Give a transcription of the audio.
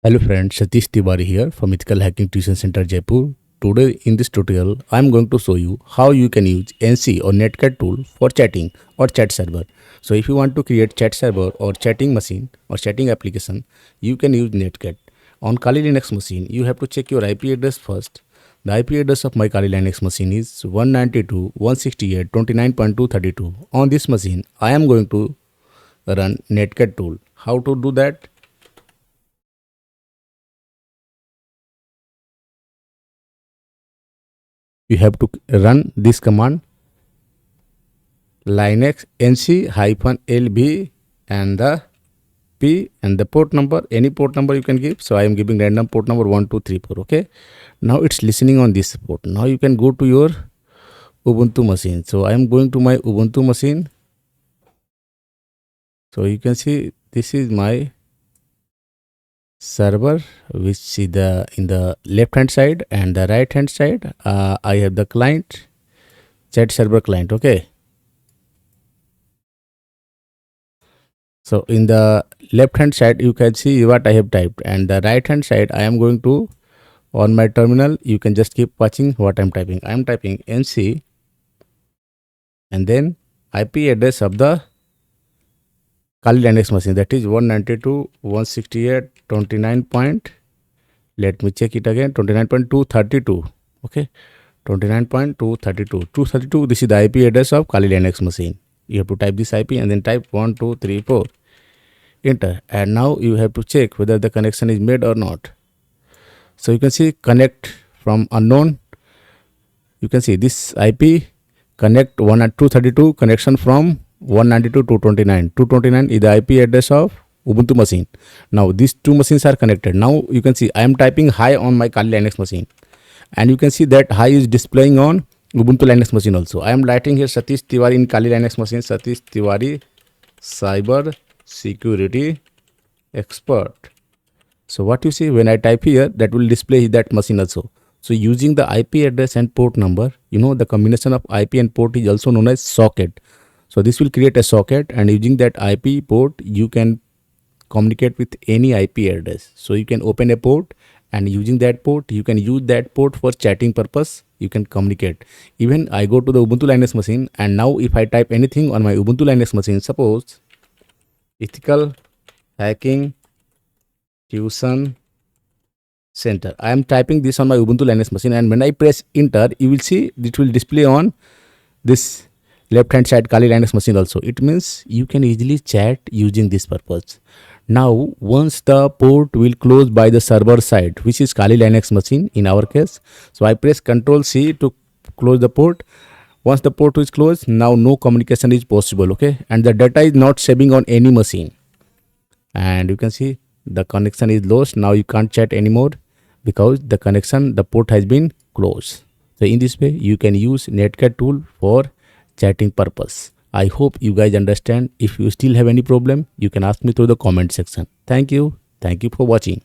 Hello friends, Satish Tiwary here from Ethical Hacking Tuition Center Jaipur. Today in this tutorial, I am going to show you how you can use NC or Netcat tool for chatting or chat server. So if you want to create chat server or chatting machine or chatting application, you can use Netcat. On Kali Linux machine, you have to check your IP address first. The IP address of my Kali Linux machine is 192.168.29.232. On this machine, I am going to run Netcat tool. How to do that? You have to run this command linux nc-lb and the p and the port number, any port number you can give. So I am giving random port number 1234. Okay, now it's listening on this port. Now you can go to your Ubuntu machine. So I am going to my Ubuntu machine. So you can see this is my server, which is in the left hand side, and the right hand side I have the client, chat server client. Okay, so in the left hand side you can see what I have typed, and the right hand side I am going to, on my terminal you can just keep watching what I'm typing. I'm typing nc and then IP address of the Kali Linux machine, that is 192.168.29. Let me check it again, 29.232. Okay, 29.232. 232, this is the IP address of Kali Linux machine. You have to type this IP and then type 1234. Enter, and now you have to check whether the connection is made or not. So you can see connect from unknown. You can see this IP connect 1 at 232, connection from 192 to 229. 229 is the IP address of Ubuntu machine. Now these two machines are connected. Now you can see I am typing hi on my Kali Linux machine, and you can see that hi is displaying on Ubuntu Linux machine also. I am writing here Satish Tiwary in Kali Linux machine, Satish Tiwary cyber security expert. So what you see when I type here, that will display that machine also. So using the IP address and port number, the combination of IP and port is also known as socket. So this will create a socket, and using that IP port you can communicate with any IP address. So you can open a port, and using that port you can use that port for chatting purpose. You can communicate. Even I go to the Ubuntu Linux machine, and now if I type anything on my Ubuntu Linux machine, suppose ethical hacking tuition center, I am typing this on my Ubuntu Linux machine, and when I press enter, you will see it will display on this left hand side Kali Linux machine also. It means you can easily chat using this purpose. Now once the port will close by the server side, which is Kali Linux machine in our case, so I press Ctrl C to close the port. Once the port is closed, now no communication is possible. Okay, and the data is not saving on any machine, and you can see the connection is lost. Now you can't chat anymore because the port has been closed. So in this way you can use Netcat tool for chatting purpose. I hope you guys understand. If you still have any problem, you can ask me through the comment section. Thank you for watching.